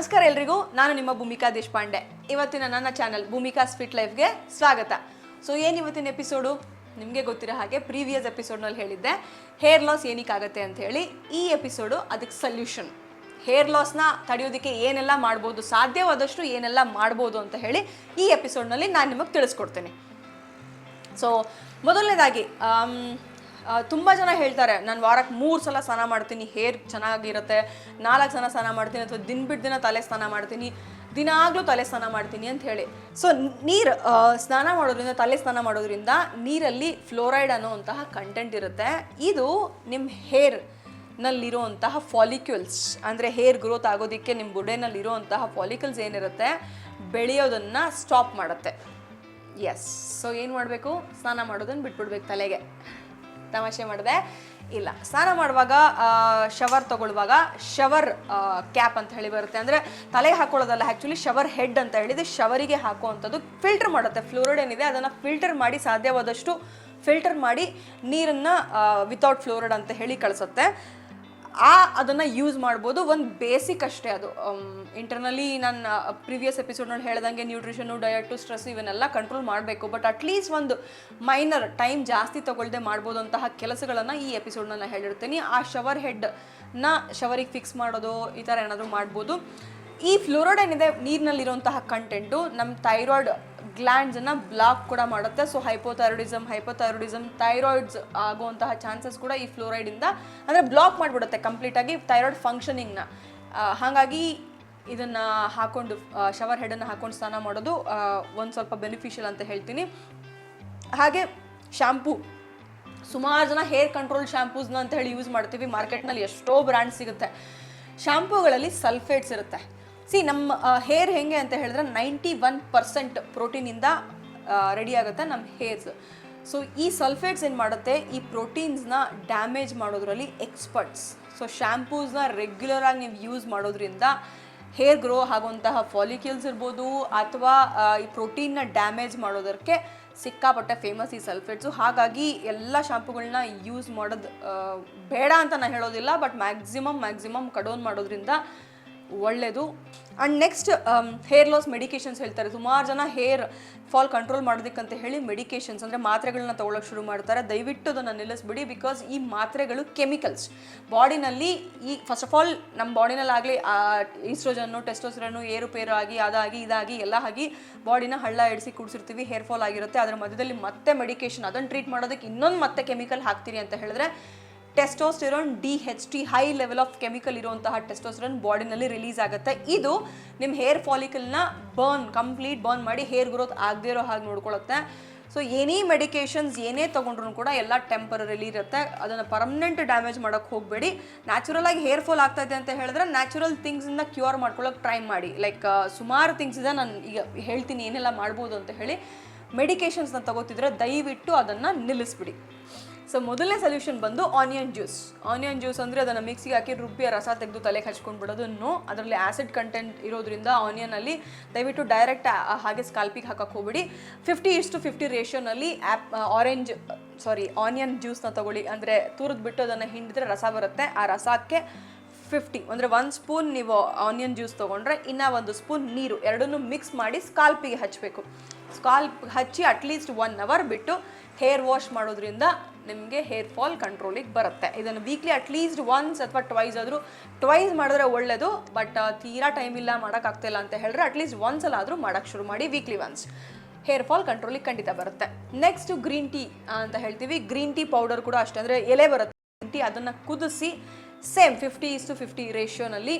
ನಮಸ್ಕಾರ ಎಲ್ರಿಗೂ, ನಾನು ನಿಮ್ಮ ಭೂಮಿಕಾ ದೇಶಪಾಂಡೆ. ಇವತ್ತಿನ ನನ್ನ ಚಾನಲ್ ಭೂಮಿಕಾಸ್ ಫಿಟ್ ಲೈಫ್ಗೆ ಸ್ವಾಗತ. ಸೊ ಏನು ಇವತ್ತಿನ ಎಪಿಸೋಡು ನಿಮಗೆ ಗೊತ್ತಿರೋ ಹಾಗೆ ಪ್ರೀವಿಯಸ್ ಎಪಿಸೋಡ್ನಲ್ಲಿ ಹೇಳಿದ್ದೆ ಹೇರ್ ಲಾಸ್ ಏನಕ್ಕಾಗತ್ತೆ ಅಂತ ಹೇಳಿ. ಈ ಎಪಿಸೋಡು ಅದಕ್ಕೆ ಸೊಲ್ಯೂಷನ್. ಹೇರ್ ಲಾಸ್ನ ತಡೆಯೋದಕ್ಕೆ ಏನೆಲ್ಲ ಮಾಡ್ಬೋದು, ಸಾಧ್ಯವಾದಷ್ಟು ಏನೆಲ್ಲ ಮಾಡ್ಬೋದು ಅಂತ ಹೇಳಿ ಈ ಎಪಿಸೋಡ್ನಲ್ಲಿ ನಾನು ನಿಮಗೆ ತಿಳಿಸ್ಕೊಡ್ತೇನೆ. ಸೊ ಮೊದಲನೇದಾಗಿ ತುಂಬ ಜನ ಹೇಳ್ತಾರೆ, ನಾನು ವಾರಕ್ಕೆ 3 ಸಲ ಸ್ನಾನ ಮಾಡ್ತೀನಿ, ಹೇರ್ ಚೆನ್ನಾಗಿರುತ್ತೆ, 4 ಸಲ ಸ್ನಾನ ಮಾಡ್ತೀನಿ, ಅಥವಾ ದಿನ ಬಿಟ್ಟು ದಿನ ತಲೆ ಸ್ನಾನ ಮಾಡ್ತೀನಿ, ದಿನಾಗಲೂ ತಲೆ ಸ್ನಾನ ಮಾಡ್ತೀನಿ ಅಂತ ಹೇಳಿ. ಸೊ ನೀರು ಸ್ನಾನ ಮಾಡೋದ್ರಿಂದ, ತಲೆ ಸ್ನಾನ ಮಾಡೋದ್ರಿಂದ ನೀರಲ್ಲಿ ಫ್ಲೋರೈಡ್ ಅನ್ನೋವಂತಹ ಕಂಟೆಂಟ್ ಇರುತ್ತೆ. ಇದು ನಿಮ್ಮ ಹೇರ್ನಲ್ಲಿರುವಂತಹ ಫಾಲಿಕ್ಯೂಲ್ಸ್, ಅಂದರೆ ಹೇರ್ ಗ್ರೋತ್ ಆಗೋದಕ್ಕೆ ನಿಮ್ಮ ಬುಡೆನಲ್ಲಿರುವಂತಹ ಫಾಲಿಕಲ್ಸ್ ಏನಿರುತ್ತೆ ಬೆಳೆಯೋದನ್ನು ಸ್ಟಾಪ್ ಮಾಡುತ್ತೆ. ಎಸ್, ಸೊ ಏನು ಮಾಡಬೇಕು? ಸ್ನಾನ ಮಾಡೋದನ್ನು ಬಿಟ್ಬಿಡ್ಬೇಕು. ತಲೆಗೆ ತಮಾಷೆ ಮಾಡಿದೆ ಇಲ್ಲ. ಸ್ನಾನ ಮಾಡುವಾಗ ಶವರ್ ತಗೊಳ್ಳುವಾಗ ಶವರ್ ಕ್ಯಾಪ್ ಅಂತ ಹೇಳಿ ಬರುತ್ತೆ, ಅಂದರೆ ತಲೆಗೆ ಹಾಕೊಳ್ಳೋದಲ್ಲ, ಆ್ಯಕ್ಚುಲಿ ಶವರ್ ಹೆಡ್ ಅಂತ ಹೇಳಿದೆ. ಶವರಿಗೆ ಹಾಕುವಂಥದ್ದು ಫಿಲ್ಟರ್ ಮಾಡುತ್ತೆ. ಫ್ಲೋರೈಡ್ ಏನಿದೆ ಅದನ್ನು ಫಿಲ್ಟರ್ ಮಾಡಿ, ಸಾಧ್ಯವಾದಷ್ಟು ಫಿಲ್ಟರ್ ಮಾಡಿ ನೀರನ್ನು ವಿತೌಟ್ ಫ್ಲೋರೈಡ್ ಅಂತ ಹೇಳಿ ಕಳಿಸುತ್ತೆ. ಅದನ್ನು ಯೂಸ್ ಮಾಡ್ಬೋದು. ಒಂದು ಬೇಸಿಕ್ ಅಷ್ಟೇ ಅದು. ಇಂಟರ್ನಲಿ ನಾನು ಪ್ರೀವಿಯಸ್ ಎಪಿಸೋಡ್ನಲ್ಲಿ ಹೇಳ್ದಂಗೆ ನ್ಯೂಟ್ರಿಷನು, ಡಯಟು, ಸ್ಟ್ರೆಸ್ ಇವನ್ನೆಲ್ಲ ಕಂಟ್ರೋಲ್ ಮಾಡಬೇಕು. ಬಟ್ ಅಟ್ಲೀಸ್ಟ್ ಒಂದು ಮೈನರ್ ಟೈಮ್ ಜಾಸ್ತಿ ತಗೊಳ್ಳದೆ ಮಾಡ್ಬೋದು ಅಂತಹ ಕೆಲಸಗಳನ್ನು ಈ ಎಪಿಸೋಡ್ನ ಹೇಳಿರ್ತೀನಿ. ಆ ಶವರ್ ಹೆಡ್ನ ಶವರಿಗೆ ಫಿಕ್ಸ್ ಮಾಡೋದು, ಈ ಥರ ಏನಾದರೂ ಮಾಡ್ಬೋದು. ಈ ಫ್ಲೋರೈಡ್ ಏನಿದೆ ನೀರಿನಲ್ಲಿರುವಂತಹ ಕಂಟೆಂಟು ನಮ್ಮ ಥೈರಾಯ್ಡ್ ಗ್ಲ್ಯಾಂಡ್ಸನ್ನು ಬ್ಲಾಕ್ ಕೂಡ ಮಾಡುತ್ತೆ. ಸೊ ಹೈಪೋಥೈರಾಯ್ಡಿಸಮ್, ಥೈರಾಯ್ಡ್ಸ್ ಆಗುವಂತಹ ಚಾನ್ಸಸ್ ಕೂಡ ಈ ಫ್ಲೋರೈಡಿಂದ ಅಂದರೆ ಬ್ಲಾಕ್ ಮಾಡಿಬಿಡುತ್ತೆ ಕಂಪ್ಲೀಟಾಗಿ ಥೈರಾಯ್ಡ್ ಫಂಕ್ಷನಿಂಗ್ನ. ಹಾಗಾಗಿ ಇದನ್ನು ಹಾಕ್ಕೊಂಡು ಶವರ್ ಹೆಡನ್ನು ಹಾಕ್ಕೊಂಡು ಸ್ನಾನ ಮಾಡೋದು ಒಂದು ಸ್ವಲ್ಪ ಬೆನಿಫಿಷಿಯಲ್ ಅಂತ ಹೇಳ್ತೀನಿ. ಹಾಗೆ ಶ್ಯಾಂಪೂ, ಸುಮಾರು ಜನ ಹೇರ್ ಕಂಟ್ರೋಲ್ ಶ್ಯಾಂಪೂಸ್ನ ಅಂತ ಹೇಳಿ ಯೂಸ್ ಮಾಡ್ತೀವಿ. ಮಾರ್ಕೆಟ್ನಲ್ಲಿ ಎಷ್ಟೋ ಬ್ರ್ಯಾಂಡ್ ಸಿಗುತ್ತೆ. ಶ್ಯಾಂಪೂಗಳಲ್ಲಿ ಸಲ್ಫೇಟ್ಸ್ ಇರುತ್ತೆ. ನಮ್ಮ ಹೇರ್ ಹೆಂಗೆ ಅಂತ ಹೇಳಿದ್ರೆ 91% ಪ್ರೋಟೀನಿಂದ ರೆಡಿ ಆಗುತ್ತೆ ನಮ್ಮ ಹೇರ್ಸ್. ಸೊ ಈ ಸಲ್ಫೇಟ್ಸ್ ಏನು ಮಾಡುತ್ತೆ, ಈ ಪ್ರೋಟೀನ್ಸ್ನ ಡ್ಯಾಮೇಜ್ ಮಾಡೋದ್ರಲ್ಲಿ ಎಕ್ಸ್ಪರ್ಟ್ಸ್. ಸೊ ಶ್ಯಾಂಪೂಸ್ನ ರೆಗ್ಯುಲರಾಗಿ ನೀವು ಯೂಸ್ ಮಾಡೋದ್ರಿಂದ ಹೇರ್ ಗ್ರೋ ಆಗುವಂತಹ ಫಾಲಿಕ್ಯೂಲ್ಸ್ ಇರ್ಬೋದು, ಅಥವಾ ಈ ಪ್ರೋಟೀನ್ನ ಡ್ಯಾಮೇಜ್ ಮಾಡೋದಕ್ಕೆ ಸಿಕ್ಕಾಪಟ್ಟೆ ಫೇಮಸ್ ಈ ಸಲ್ಫೇಟ್ಸು. ಹಾಗಾಗಿ ಎಲ್ಲ ಶಾಂಪುಗಳನ್ನ ಯೂಸ್ ಮಾಡೋದು ಬೇಡ ಅಂತ ನಾನು ಹೇಳೋದಿಲ್ಲ, ಬಟ್ ಮ್ಯಾಕ್ಸಿಮಮ್ ಕಡೋನ್ ಮಾಡೋದ್ರಿಂದ ಒಳ್ಳೆಯದು. And next hair loss medications ಹೇಳ್ತಾರೆ. ಸುಮಾರು ಜನ ಹೇರ್ ಫಾಲ್ ಕಂಟ್ರೋಲ್ ಮಾಡೋದಕ್ಕಂತ ಹೇಳಿ ಮೆಡಿಕೇಷನ್ಸ್ ಅಂದರೆ ಮಾತ್ರೆಗಳನ್ನ ತೊಗೊಳಕ್ಕೆ ಶುರು ಮಾಡ್ತಾರೆ. ದಯವಿಟ್ಟು ಅದನ್ನು ನಿಲ್ಲಿಸ್ಬಿಡಿ. ಬಿಕಾಸ್ ಈ ಮಾತ್ರೆಗಳು ಕೆಮಿಕಲ್ಸ್ ಬಾಡಿನಲ್ಲಿ, ಈ ಫಸ್ಟ್ ಆಫ್ ಆಲ್ ನಮ್ಮ ಬಾಡಿನಲ್ಲಾಗಲಿ ಈಸ್ಟ್ರೋಜನ್ನು, ಟೆಸ್ಟೋಸ್ಟೆರಾನು ಏರುಪೇರು ಆಗಿ ಇದಾಗಿ ಎಲ್ಲ ಆಗಿ ಬಾಡಿನ ಹಳ್ಳ ಎಡಿಸಿ ಕೂಡಿಸಿರ್ತೀವಿ, ಹೇರ್ ಫಾಲ್ ಆಗಿರುತ್ತೆ. ಅದರ ಮಧ್ಯದಲ್ಲಿ ಮತ್ತೆ ಮೆಡಿಕೇಷನ್, ಅದನ್ನು ಟ್ರೀಟ್ ಮಾಡೋದಕ್ಕೆ ಇನ್ನೊಂದು ಮತ್ತೆ ಕೆಮಿಕಲ್ ಹಾಕ್ತೀರಿ ಅಂತ ಹೇಳಿದ್ರೆ testosterone, DHT, high level of chemical ಇರುವಂತಹ ಟೆಸ್ಟೋಸ್ಟೆರಾನ್ ಬಾಡಿನಲ್ಲಿ ರಿಲೀಸ್ ಆಗುತ್ತೆ. ಇದು ನಿಮ್ಮ ಹೇರ್ ಫಾಲಿಕಲ್ನ ಕಂಪ್ಲೀಟ್ ಬರ್ನ್ ಮಾಡಿ ಹೇರ್ ಗ್ರೋತ್ ಆಗದೇ ಇರೋ ಹಾಗೆ ನೋಡ್ಕೊಳ್ಳುತ್ತೆ. ಸೊ ಎನಿ ಮೆಡಿಕೇಷನ್ಸ್ ಏನೇ ತೊಗೊಂಡ್ರು ಕೂಡ ಎಲ್ಲ ಟೆಂಪರರಿಲಿ ಇರುತ್ತೆ. ಅದನ್ನು ಪರ್ಮನೆಂಟ್ ಡ್ಯಾಮೇಜ್ ಮಾಡೋಕ್ಕೆ ಹೋಗಬೇಡಿ. ನ್ಯಾಚುರಲ್ ಆಗಿ ಹೇರ್ ಫಾಲ್ ಆಗ್ತಾ ಇದೆ ಅಂತ ಹೇಳಿದ್ರೆ ನ್ಯಾಚುರಲ್ ಥಿಂಗ್ಸಿಂದ ಕ್ಯೂರ್ ಮಾಡ್ಕೊಳ್ಳೋಕೆ ಟ್ರೈ ಮಾಡಿ. ಲೈಕ್ ಸುಮಾರು ಥಿಂಗ್ಸ್ ಇದೆ, ನಾನು ಈಗ ಹೇಳ್ತೀನಿ ಏನೆಲ್ಲ ಮಾಡ್ಬೋದು ಅಂತ ಹೇಳಿ. ಮೆಡಿಕೇಷನ್ಸ್ನ ತಗೋತಿದ್ರೆ ದಯವಿಟ್ಟು ಅದನ್ನು ನಿಲ್ಲಿಸ್ಬಿಡಿ. ಸೊ ಮೊದಲನೇ ಸೊಲ್ಯೂಷನ್ ಬಂದು ಆನಿಯನ್ ಜ್ಯೂಸ್ ಅಂದರೆ ಅದನ್ನು ಮಿಕ್ಸಿಗೆ ಹಾಕಿ ರುಬ್ಬಿ ರಸ ತೆಗೆದು ತಲೆಗೆ ಹಚ್ಕೊಂಡು ಬಿಡೋದನ್ನು. ಅದರಲ್ಲಿ ಆ್ಯಸಿಡ್ ಕಂಟೆಂಟ್ ಇರೋದ್ರಿಂದ ಆನಿಯನಲ್ಲಿ ದಯವಿಟ್ಟು ಡೈರೆಕ್ಟ್ ಹಾಗೆ ಸ್ಕಾಲ್ಪಿಗೆ ಹಾಕಕ್ಕೆ ಹೋಗ್ಬಿಡಿ. 50:50 ರೇಷಿಯೋನಲ್ಲಿ ಆನಿಯನ್ ಜ್ಯೂಸ್ನ ತಗೊಳ್ಳಿ. ಅಂದರೆ ತುರಿದ್ಬಿಟ್ಟು ಅದನ್ನು ಹಿಂಡಿದ್ರೆ ರಸ ಬರುತ್ತೆ. ಆ ರಸಕ್ಕೆ 50 ಅಂದರೆ 1 ಸ್ಪೂನ್ ನೀವು ಆನಿಯನ್ ಜ್ಯೂಸ್ ತೊಗೊಂಡ್ರೆ ಇನ್ನೂ 1 ಸ್ಪೂನ್ ನೀರು, ಎರಡನ್ನೂ ಮಿಕ್ಸ್ ಮಾಡಿ ಸ್ಕಾಲ್ಪಿಗೆ ಹಚ್ಚಬೇಕು. ಹಚ್ಚಿ ಅಟ್ಲೀಸ್ಟ್ 1 ಅವರ್ ಬಿಟ್ಟು ಹೇರ್ ವಾಶ್ ಮಾಡೋದ್ರಿಂದ ನಿಮಗೆ ಹೇರ್ ಫಾಲ್ ಕಂಟ್ರೋಲಿಗೆ ಬರುತ್ತೆ. ಇದನ್ನು ವೀಕ್ಲಿ ಅಟ್ಲೀಸ್ಟ್ ಒನ್ಸ್ ಅಥವಾ ಟ್ವೈಸ್ ಮಾಡಿದ್ರೆ ಒಳ್ಳೆಯದು. ಬಟ್ ತೀರಾ ಟೈಮ್ ಇಲ್ಲ, ಮಾಡೋಕ್ಕಾಗ್ತಿಲ್ಲ ಅಂತ ಹೇಳಿದ್ರೆ ಅಟ್ಲೀಸ್ಟ್ ಒಂದ್ಸಲ ಆದರೂ ಮಾಡೋಕ್ಕೆ ಶುರು ಮಾಡಿ. ವೀಕ್ಲಿ ಒನ್ಸ್ ಹೇರ್ ಫಾಲ್ ಕಂಟ್ರೋಲಿಗೆ ಖಂಡಿತ ಬರುತ್ತೆ. ನೆಕ್ಸ್ಟು ಗ್ರೀನ್ ಟೀ ಅಂತ ಹೇಳ್ತೀವಿ. ಗ್ರೀನ್ ಟೀ ಪೌಡರ್ ಕೂಡ ಅಷ್ಟೇ, ಅಂದರೆ ಎಲೆ ಬರುತ್ತೆ ಗ್ರೀನ್ ಟೀ, ಅದನ್ನು ಕುದಿಸಿ ಸೇಮ್ 50:50 ರೇಷಿಯೋನಲ್ಲಿ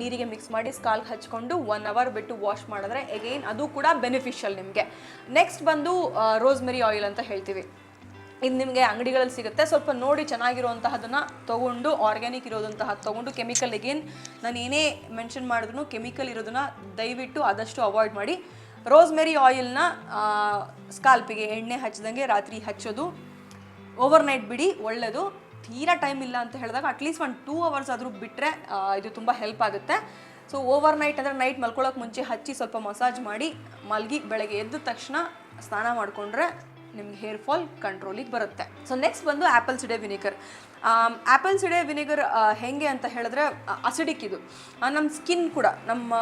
ನೀರಿಗೆ ಮಿಕ್ಸ್ ಮಾಡಿ ಸ್ಕಾಲ್ಗೆ ಹಚ್ಕೊಂಡು 1 ಅವರ್ ಬಿಟ್ಟು ವಾಶ್ ಮಾಡಿದ್ರೆ ಎಗೈನ್ ಅದು ಕೂಡ ಬೆನಿಫಿಷಿಯಲ್ ನಿಮಗೆ. ನೆಕ್ಸ್ಟ್ ಬಂದು ರೋಸ್ಮೆರಿ ಆಯಿಲ್ ಅಂತ ಹೇಳ್ತೀವಿ. ಇದು ನಿಮಗೆ ಅಂಗಡಿಗಳಲ್ಲಿ ಸಿಗುತ್ತೆ. ಸ್ವಲ್ಪ ನೋಡಿ ಚೆನ್ನಾಗಿರುವಂತಹದನ್ನು ತೊಗೊಂಡು, ಆರ್ಗ್ಯಾನಿಕ್ ಇರೋದಂತಹ ತೊಗೊಂಡು, ಕೆಮಿಕಲ್ ಎಗೇನ್ ನಾನು ಏನೇ ಮೆನ್ಷನ್ ಮಾಡಿದ್ರು ಕೆಮಿಕಲ್ ಇರೋದನ್ನ ದಯವಿಟ್ಟು ಆದಷ್ಟು ಅವಾಯ್ಡ್ ಮಾಡಿ. ರೋಸ್ಮೆರಿ ಆಯಿಲ್ನ ಸ್ಕಾಲ್ಪಿಗೆ ಎಣ್ಣೆ ಹಚ್ಚಿದಂಗೆ ರಾತ್ರಿ ಹಚ್ಚೋದು, ಓವರ್ನೈಟ್ ಬಿಡಿ, ಒಳ್ಳೆಯದು. ತೀರಾ ಟೈಮ್ ಇಲ್ಲ ಅಂತ ಹೇಳಿದಾಗ ಅಟ್ಲೀಸ್ಟ್ 2 ಅವರ್ಸ್ ಆದರೂ ಬಿಟ್ಟರೆ ಇದು ತುಂಬ ಹೆಲ್ಪ್ ಆಗುತ್ತೆ. ಸೊ ಓವರ್ನೈಟ್ ಅಂದರೆ ನೈಟ್ ಮಲ್ಕೊಳ್ಳೋಕೆ ಮುಂಚೆ ಹಚ್ಚಿ ಸ್ವಲ್ಪ ಮಸಾಜ್ ಮಾಡಿ ಮಲಗಿ ಬೆಳಗ್ಗೆ ಎದ್ದ ತಕ್ಷಣ ಸ್ನಾನ ಮಾಡಿಕೊಂಡ್ರೆ ನಿಮ್ಗೆ ಹೇರ್ ಫಾಲ್ ಕಂಟ್ರೋಲಿಗೆ ಬರುತ್ತೆ. ಸೊ ನೆಕ್ಸ್ಟ್ ಬಂದು ಆ್ಯಪಲ್ ಸಿಡೆ ವಿನೆಗರ್. ಆ್ಯಪಲ್ ಸಿಡೆ ವಿನೆಗರ್ ಹೇಗೆ ಅಂತ ಹೇಳಿದ್ರೆ ಅಸಿಡಿಕ್ ಇದು. ನಮ್ಮ ಸ್ಕಿನ್ ಕೂಡ, ನಮ್ಮ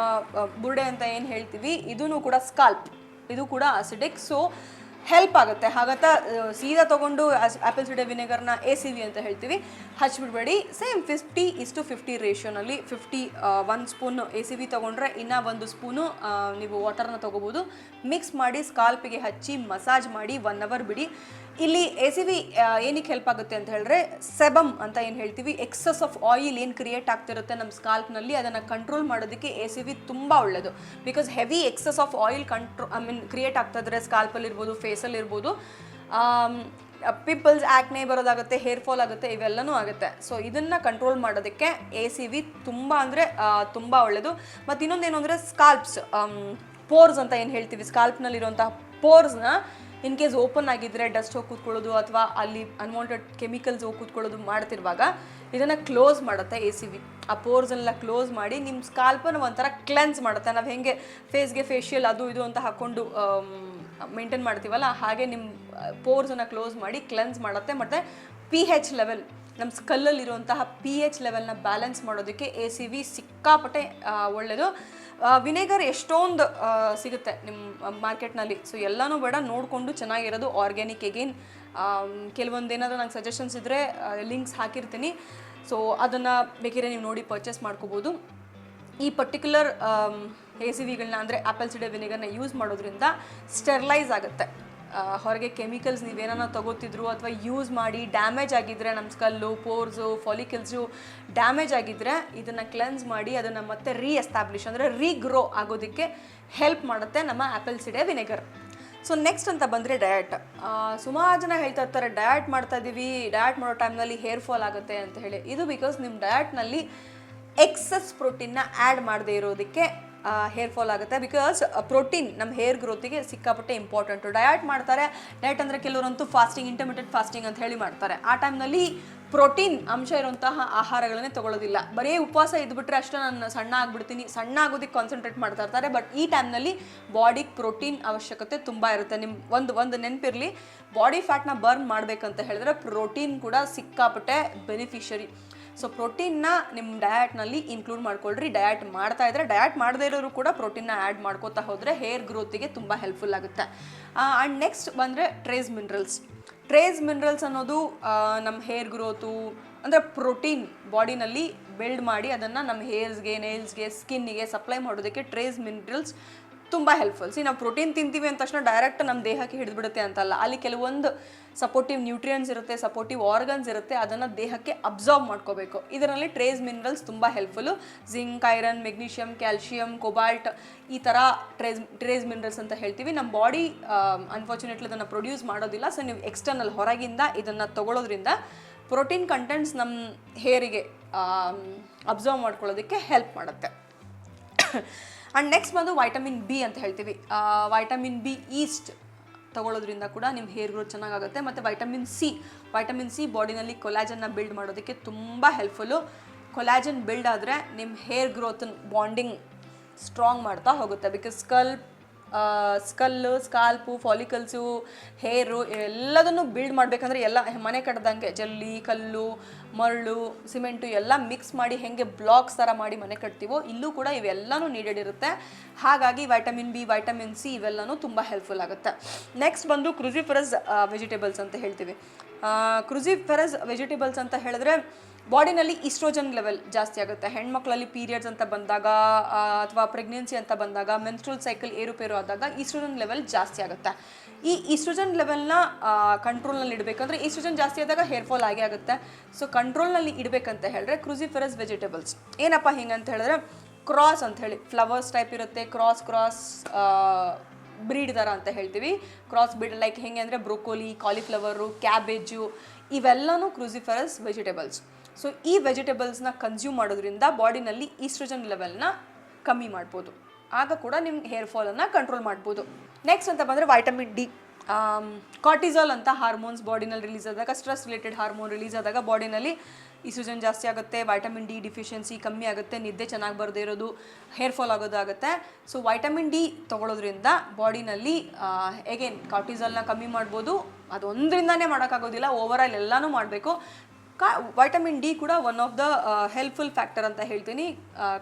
ಬುರುಡೆ ಅಂತ ಏನು ಹೇಳ್ತೀವಿ, ಇದೂ ಕೂಡ ಸ್ಕಾಲ್ಪ್, ಇದು ಕೂಡ ಅಸಿಡಿಕ್. ಸೊ ಹೆಲ್ಪ್ ಆಗುತ್ತೆ. ಹಾಗತ್ತಾ ಸೀದಾ ತೊಗೊಂಡು ಆ್ಯಪಲ್ ಸಿಡೆ ವಿನೆಗರ್ನ ACV ಅಂತ ಹೇಳ್ತೀವಿ, ಹಚ್ಬಿಡ್ಬೇಡಿ. ಸೇಮ್ 50:50 ರೇಷಿಯೋನಲ್ಲಿ 1 ಸ್ಪೂನ್ ACV ತೊಗೊಂಡ್ರೆ ಇನ್ನೂ 1 ಸ್ಪೂನು ನೀವು ವಾಟರ್ನ ತೊಗೋಬೋದು. ಮಿಕ್ಸ್ ಮಾಡಿ ಸ್ಕಾಲ್ಪಿಗೆ ಹಚ್ಚಿ ಮಸಾಜ್ ಮಾಡಿ 1 ಅವರ್ ಬಿಡಿ. ಇಲ್ಲಿ ACV ಏನಕ್ಕೆ ಹೆಲ್ಪ್ ಆಗುತ್ತೆ ಅಂತ ಹೇಳಿದ್ರೆ, ಸೆಬಮ್ ಅಂತ ಏನು ಹೇಳ್ತೀವಿ, ಎಕ್ಸಸ್ ಆಫ್ ಆಯಿಲ್ ಏನು ಕ್ರಿಯೇಟ್ ಆಗ್ತಿರುತ್ತೆ ನಮ್ಮ ಸ್ಕಾಲ್ಪ್ನಲ್ಲಿ, ಅದನ್ನು ಕಂಟ್ರೋಲ್ ಮಾಡೋದಕ್ಕೆ ACV ತುಂಬ ಒಳ್ಳೆಯದು. Because heavy excess of oil create ಆಗ್ತಾಯಿದ್ರೆ ಸ್ಕಾಲ್ಪಲ್ಲಿ ಇರ್ಬೋದು, ಫೇಸಲ್ಲಿ ಇರ್ಬೋದು, ಪಿಂಪಲ್ಸ್, ಆ್ಯಕ್ನೆ ಬರೋದಾಗುತ್ತೆ, ಹೇರ್ ಫಾಲ್ ಆಗುತ್ತೆ, ಇವೆಲ್ಲನೂ ಆಗುತ್ತೆ. ಸೊ ಇದನ್ನು ಕಂಟ್ರೋಲ್ ಮಾಡೋದಕ್ಕೆ ACV ತುಂಬ ಅಂದರೆ ತುಂಬ ಒಳ್ಳೆಯದು. ಮತ್ತು ಇನ್ನೊಂದೇನು ಅಂದರೆ ಸ್ಕಾಲ್ಪ್ಸ್, ಪೋರ್ಸ್ ಅಂತ ಏನು ಹೇಳ್ತೀವಿ, ಸ್ಕಾಲ್ಪ್ನಲ್ಲಿರುವಂಥ ಪೋರ್ಸ್ನ ಇನ್ ಕೇಸ್ ಓಪನ್ ಆಗಿದ್ದರೆ ಡಸ್ಟ್ ಹೋಗಿ ಕೂತ್ಕೊಳ್ಳೋದು ಅಥವಾ ಅಲ್ಲಿ ಅನ್ವಾಂಟೆಡ್ ಕೆಮಿಕಲ್ಸ್ ಹೋಗಿ ಕೂತ್ಕೊಳ್ಳೋದು ಮಾಡ್ತಿರುವಾಗ ಇದನ್ನು ಕ್ಲೋಸ್ ಮಾಡುತ್ತೆ ACV. ಆ ಪೋರ್ಸನ್ನೆಲ್ಲ ಕ್ಲೋಸ್ ಮಾಡಿ ನಿಮ್ಮ ಸ್ಕಾಲ್ಪನ್ನು ಒಂಥರ ಕ್ಲೆನ್ಸ್ ಮಾಡುತ್ತೆ. ನಾವು ಹೇಗೆ ಫೇಸ್ಗೆ ಫೇಶಿಯಲ್ ಅದು ಇದು ಅಂತ ಹಾಕ್ಕೊಂಡು ಮೇಂಟೈನ್ ಮಾಡ್ತೀವಲ್ಲ, ಹಾಗೆ ನಿಮ್ಮ ಪೋರ್ಸನ್ನು ಕ್ಲೋಸ್ ಮಾಡಿ ಕ್ಲೆನ್ಸ್ ಮಾಡುತ್ತೆ. ಮತ್ತು pH ಲೆವೆಲ್, ನಮ್ಮ ಸ್ಕಲ್ಲಲ್ಲಿರುವಂತಹ pH ಲೆವೆಲ್ನ ಬ್ಯಾಲೆನ್ಸ್ ಮಾಡೋದಕ್ಕೆ ACV ಸಿಕ್ಕಾಪಟ್ಟೆ ಒಳ್ಳೆಯದು. ವಿನೆಗರ್ ಎಷ್ಟೊಂದು ಸಿಗುತ್ತೆ ನಿಮ್ಮ ಮಾರ್ಕೆಟ್ನಲ್ಲಿ. ಸೊ ಎಲ್ಲನೂ ಬೇಡ, ನೋಡಿಕೊಂಡು ಚೆನ್ನಾಗಿರೋದು ಆರ್ಗ್ಯಾನಿಕ್. ಎಗೇನ್ ಕೆಲವೊಂದು ಏನಾದರೂ ನಂಗೆ ಸಜೆಷನ್ಸ್ ಇದ್ದರೆ ಲಿಂಕ್ಸ್ ಹಾಕಿರ್ತೀನಿ. ಸೊ ಅದನ್ನು ಬೇಕಿದ್ರೆ ನೀವು ನೋಡಿ ಪರ್ಚೇಸ್ ಮಾಡ್ಕೋಬೋದು. ಈ ಪರ್ಟಿಕ್ಯುಲರ್ ACVಗಳನ್ನ ಅಂದರೆ ಆ್ಯಪಲ್ ಸಿಡೆ ವಿನೆಗರ್ನ ಯೂಸ್ ಮಾಡೋದ್ರಿಂದ ಸ್ಟೆರ್ಲೈಸ್ ಆಗುತ್ತೆ. ಹೊರಗೆ ಕೆಮಿಕಲ್ಸ್ ನೀವೇನ ತಗೋತಿದ್ರು ಅಥವಾ ಯೂಸ್ ಮಾಡಿ ಡ್ಯಾಮೇಜ್ ಆಗಿದ್ದರೆ, ನಮ್ಮ ಸ್ಕಲ್ಲು, ಪೋರ್ಸು, ಫಾಲಿಕಲ್ಸು ಡ್ಯಾಮೇಜ್ ಆಗಿದ್ದರೆ ಇದನ್ನು ಕ್ಲೆನ್ಸ್ ಮಾಡಿ ಅದನ್ನು ಮತ್ತೆ ರೀಎಸ್ಟಾಬ್ಲಿಷ್ ಅಂದರೆ ರೀಗ್ರೋ ಆಗೋದಕ್ಕೆ ಹೆಲ್ಪ್ ಮಾಡುತ್ತೆ ನಮ್ಮ ಆ್ಯಪಲ್ ಸಿಡೆ ವಿನೆಗರ್. ಸೊ ನೆಕ್ಸ್ಟ್ ಅಂತ ಬಂದರೆ ಡಯಟ್. ಸುಮಾರು ಜನ ಹೇಳ್ತಾ ಇರ್ತಾರೆ ಡಯಟ್ ಮಾಡ್ತಾ ಇದ್ದೀವಿ, ಡಯಟ್ ಮಾಡೋ ಟೈಮ್ನಲ್ಲಿ ಹೇರ್ ಫಾಲ್ ಆಗುತ್ತೆ ಅಂತ ಹೇಳಿ. ಇದು ಬಿಕಾಸ್ ನಿಮ್ಮ ಡಯಟ್ನಲ್ಲಿ ಎಕ್ಸಸ್ ಪ್ರೋಟೀನ್ನ ಆ್ಯಡ್ ಮಾಡದೇ ಇರೋದಕ್ಕೆ ಹೇರ್ ಫಾಲ್ ಆಗುತ್ತೆ. ಬಿಕಾಸ್ ಪ್ರೋಟೀನ್ ನಮ್ಮ ಹೇರ್ ಗ್ರೋತಿಗೆ ಸಿಕ್ಕಾಪಟ್ಟೆ ಇಂಪಾರ್ಟೆಂಟು. ಡಯಟ್ ಮಾಡ್ತಾರೆ, ಡಯಟ್ ಅಂದರೆ ಕೆಲವರಂತೂ ಫಾಸ್ಟಿಂಗ್, ಇಂಟರ್ಮಿಟೆಂಟ್ ಫಾಸ್ಟಿಂಗ್ ಅಂತ ಹೇಳಿ ಮಾಡ್ತಾರೆ. ಆ ಟೈಮ್ನಲ್ಲಿ ಪ್ರೋಟೀನ್ ಅಂಶ ಇರುವಂತಹ ಆಹಾರಗಳನ್ನೇ ತೊಗೊಳ್ಳೋದಿಲ್ಲ. ಬರೀ ಉಪವಾಸ ಇದ್ಬಿಟ್ರೆ ಅಷ್ಟೇ ನಾನು ಸಣ್ಣ ಆಗಿಬಿಡ್ತೀನಿ, ಸಣ್ಣ ಆಗೋದಕ್ಕೆ ಕಾನ್ಸಂಟ್ರೇಟ್ ಮಾಡ್ತಾ ಇರ್ತಾರೆ. ಬಟ್ ಈ ಟೈಮ್ನಲ್ಲಿ ಬಾಡಿಗೆ ಪ್ರೋಟೀನ್ ಅವಶ್ಯಕತೆ ತುಂಬ ಇರುತ್ತೆ. ನಿಮ್ಮ ಒಂದು ನೆನಪಿರಲಿ, ಬಾಡಿ ಫ್ಯಾಟ್ನ ಬರ್ನ್ ಮಾಡಬೇಕಂತ ಹೇಳಿದ್ರೆ ಪ್ರೋಟೀನ್ ಕೂಡ ಸಿಕ್ಕಾಪಟ್ಟೆ ಬೆನಿಫಿಷರಿ. ಸೊ ಪ್ರೋಟೀನ್ನ ನಿಮ್ಮ ಡಯಟ್ನಲ್ಲಿ ಇನ್ಕ್ಲೂಡ್ ಮಾಡ್ಕೊಳ್ರಿ. ಡಯಟ್ ಮಾಡ್ತಾ ಇದ್ದರೆ, ಡಯಟ್ ಮಾಡದೇ ಇರೋರು ಕೂಡ ಪ್ರೋಟೀನ್ನ ಆ್ಯಡ್ ಮಾಡ್ಕೋತಾ ಹೋದರೆ ಹೇರ್ ಗ್ರೋತಿಗೆ ತುಂಬ ಹೆಲ್ಪ್ಫುಲ್ ಆಗುತ್ತೆ. ಆ್ಯಂಡ್ ನೆಕ್ಸ್ಟ್ ಬಂದರೆ ಟ್ರೇಸ್ ಮಿನರಲ್ಸ್. ಟ್ರೇಸ್ ಮಿನರಲ್ಸ್ ಅನ್ನೋದು ನಮ್ಮ ಹೇರ್ ಗ್ರೋತು ಅಂದರೆ ಪ್ರೋಟೀನ್ ಬಾಡಿನಲ್ಲಿ ಬಿಲ್ಡ್ ಮಾಡಿ ಅದನ್ನು ನಮ್ಮ ಹೇರ್ಸ್ಗೆ, ನೇಲ್ಸ್ಗೆ, ಸ್ಕಿನ್ನಿಗೆ ಸಪ್ಲೈ ಮಾಡೋದಕ್ಕೆ ಟ್ರೇಸ್ ಮಿನರಲ್ಸ್ ತುಂಬ ಹೆಲ್ಪ್ಫುಲ್. ನಾವು ಪ್ರೋಟೀನ್ ತಿಂತೀವಿ ಅಂದ ತಕ್ಷಣ ಡೈರೆಕ್ಟ್ ನಮ್ಮ ದೇಹಕ್ಕೆ ಹಿಡಿದ್ಬಿಡುತ್ತೆ ಅಂತಲ್ಲ, ಅಲ್ಲಿ ಕೆಲವೊಂದು ಸಪೋರ್ಟಿವ್ ನ್ಯೂಟ್ರಿಯೆಂಟ್ಸ್ ಇರುತ್ತೆ, ಸಪೋರ್ಟಿವ್ ಆರ್ಗನ್ಸ್ ಇರುತ್ತೆ, ಅದನ್ನು ದೇಹಕ್ಕೆ ಅಬ್ಸಾರ್ಬ್ ಮಾಡ್ಕೋಬೇಕು. ಇದರಲ್ಲಿ ಟ್ರೇಸ್ ಮಿನರಲ್ಸ್ ತುಂಬ helpful. Zinc, iron, magnesium, calcium, cobalt, ಈ ಥರ ಟ್ರೇಸ್ ಮಿನರಲ್ಸ್ ಅಂತ ಹೇಳ್ತೀವಿ. ನಮ್ಮ ಬಾಡಿ ಅನ್ಫಾರ್ಚುನೇಟ್ಲಿ ಅದನ್ನು ಪ್ರೊಡ್ಯೂಸ್ ಮಾಡೋದಿಲ್ಲ. ಸೊ ನೀವು ಎಕ್ಸ್ಟರ್ನಲ್ ಹೊರಗಿಂದ ಇದನ್ನು ತೊಗೊಳೋದ್ರಿಂದ ಪ್ರೋಟೀನ್ ಕಂಟೆಂಟ್ಸ್ ನಮ್ಮ ಹೇರಿಗೆ ಅಬ್ಸರ್ವ್ ಮಾಡ್ಕೊಳ್ಳೋದಕ್ಕೆ ಹೆಲ್ಪ್ ಮಾಡುತ್ತೆ. ಆ್ಯಂಡ್ ನೆಕ್ಸ್ಟ್ ಬಂದು ವೈಟಮಿನ್ B ಅಂತ ಹೇಳ್ತೀವಿ. ವೈಟಮಿನ್ B ಈಸ್ಟ್ ತಗೊಳ್ಳೋದ್ರಿಂದ ಕೂಡ ನಿಮ್ಮ ಹೇರ್ ಗ್ರೋತ್ ಚೆನ್ನಾಗಾಗುತ್ತೆ. ಮತ್ತು ವೈಟಮಿನ್ ಸಿ ಬಾಡಿನಲ್ಲಿ ಕೊಲಾಜನ್ನ ಬಿಲ್ಡ್ ಮಾಡೋದಕ್ಕೆ ತುಂಬ ಹೆಲ್ಪ್ಫುಲ್ಲು. ಕೊಲಾಜನ್ ಬಿಲ್ಡ್ ಆದರೆ ನಿಮ್ಮ ಹೇರ್ ಗ್ರೋತ್ ಬಾಂಡಿಂಗ್ ಸ್ಟ್ರಾಂಗ್ ಮಾಡ್ತಾ ಹೋಗುತ್ತೆ. ಬಿಕಾಸ್ ಸ್ಕಲ್ಲು, ಸ್ಕಾಲ್ಪು, ಫಾಲಿಕಲ್ಸು, ಹೇರು ಎಲ್ಲದನ್ನು ಬಿಲ್ಡ್ ಮಾಡಬೇಕಂದ್ರೆ ಎಲ್ಲ ಮನೆ ಕಟ್ಟದಂಗೆ ಜಲ್ಲಿ, ಕಲ್ಲು, ಮರಳು, ಸಿಮೆಂಟು ಎಲ್ಲ ಮಿಕ್ಸ್ ಮಾಡಿ ಹೆಂಗೆ ಬ್ಲಾಕ್ಸ್ ಥರ ಮಾಡಿ ಮನೆ ಕಟ್ತೀವೋ ಇಲ್ಲೂ ಕೂಡ ಇವೆಲ್ಲನೂ ನೀಡೆಡ್ ಇರುತ್ತೆ. ಹಾಗಾಗಿ ವೈಟಮಿನ್ B, ವೈಟಮಿನ್ C ಇವೆಲ್ಲನೂ ತುಂಬ ಹೆಲ್ಪ್ಫುಲ್ ಆಗುತ್ತೆ. ನೆಕ್ಸ್ಟ್ ಬಂದು ಕ್ರುಸಿಫರಸ್ ವೆಜಿಟೇಬಲ್ಸ್ ಅಂತ ಹೇಳ್ತೀವಿ. ಕ್ರುಸಿಫರಸ್ ವೆಜಿಟೇಬಲ್ಸ್ ಅಂತ ಹೇಳಿದ್ರೆ ಬಾಡಿನಲ್ಲಿ ಈಸ್ಟ್ರೋಜನ್ ಲೆವೆಲ್ ಜಾಸ್ತಿ ಆಗುತ್ತೆ. ಹೆಣ್ಮಕ್ಳಲ್ಲಿ ಪೀರಿಯಡ್ಸ್ ಅಂತ ಬಂದಾಗ ಅಥವಾ ಪ್ರೆಗ್ನೆನ್ಸಿ ಅಂತ ಬಂದಾಗ, ಮೆನ್ಸ್ಟ್ರಲ್ ಸೈಕಲ್ ಏರುಪೇರು ಆದಾಗ ಈಸ್ಟ್ರೋಜನ್ ಲೆವೆಲ್ ಜಾಸ್ತಿ ಆಗುತ್ತೆ. ಈ ಈಸ್ಟ್ರೋಜನ್ ಲೆವೆಲ್ನ ಕಂಟ್ರೋಲ್ನಲ್ಲಿ ಇಡಬೇಕಂದ್ರೆ, ಈಸ್ಟ್ರೋಜನ್ ಜಾಸ್ತಿ ಆದಾಗ ಹೇರ್ ಫಾಲ್ ಆಗೇ ಆಗುತ್ತೆ. ಸೊ ಕಂಟ್ರೋಲ್ನಲ್ಲಿ ಇಡಬೇಕಂತ ಹೇಳಿದ್ರೆ ಕ್ರುಸಿಫರಸ್ ವೆಜಿಟೇಬಲ್ಸ್ ಏನಪ್ಪ ಹಿಂಗಂತ ಹೇಳಿದ್ರೆ, ಕ್ರಾಸ್ ಅಂತ ಹೇಳಿ ಫ್ಲವರ್ಸ್ ಟೈಪ್ ಇರುತ್ತೆ, ಕ್ರಾಸ್ ಬ್ರೀಡ್ ಥರ ಅಂತ ಹೇಳ್ತೀವಿ. ಕ್ರಾಸ್ ಬ್ರೀಡ್ ಲೈಕ್ ಹೆಂಗೆ ಅಂದರೆ ಬ್ರೋಕೋಲಿ, ಕಾಲಿಫ್ಲವರು, ಕ್ಯಾಬೇಜು ಇವೆಲ್ಲನೂ ಕ್ರುಸಿಫರಸ್ ವೆಜಿಟೇಬಲ್ಸ್. ಸೊ ಈ ವೆಜಿಟೇಬಲ್ಸ್ನ ಕನ್ಸ್ಯೂಮ್ ಮಾಡೋದ್ರಿಂದ ಬಾಡಿನಲ್ಲಿ ಈಸ್ಟ್ರೋಜನ್ ಲೆವೆಲ್ನ ಕಮ್ಮಿ ಮಾಡ್ಬೋದು. ಆಗ ಕೂಡ ನಿಮ್ಮ ಹೇರ್ ಫಾಲನ್ನು ಕಂಟ್ರೋಲ್ ಮಾಡ್ಬೋದು. ನೆಕ್ಸ್ಟ್ ಅಂತ ಬಂದರೆ ವೈಟಮಿನ್ D. ಕಾರ್ಟಿಸಾಲ್ ಅಂತ ಹಾರ್ಮೋನ್ಸ್ ಬಾಡಿನಲ್ಲಿ ರಿಲೀಸ್ ಆದಾಗ, ಸ್ಟ್ರೆಸ್ ರಿಲೇಟೆಡ್ ಹಾರ್ಮೋನ್ ರಿಲೀಸ್ ಆದಾಗ ಬಾಡಿನಲ್ಲಿ ಈಸ್ಟ್ರೋಜನ್ ಜಾಸ್ತಿ ಆಗುತ್ತೆ, ವೈಟಮಿನ್ ಡಿ ಡಿಫಿಷಿಯನ್ಸಿ ಕಮ್ಮಿ ಆಗುತ್ತೆ, ನಿದ್ದೆ ಚೆನ್ನಾಗಿ ಬರದೇ ಇರೋದು, ಹೇರ್ ಫಾಲ್ ಆಗೋದಾಗುತ್ತೆ. ಸೊ ವೈಟಮಿನ್ ಡಿ ತೊಗೊಳೋದ್ರಿಂದ ಬಾಡಿನಲ್ಲಿ ಎಗೇನ್ ಕಾರ್ಟಿಸಾಲ್ನ ಕಮ್ಮಿ ಮಾಡ್ಬೋದು. ಅದು ಒಂದರಿಂದನೇ ಮಾಡೋಕ್ಕಾಗೋದಿಲ್ಲ, ಓವರಾಲ್ ಎಲ್ಲನೂ ಮಾಡಬೇಕು. ವೈಟಮಿನ್ ಡಿ ಕೂಡ one of the helpful factor ಅಂತ ಹೇಳ್ತೀನಿ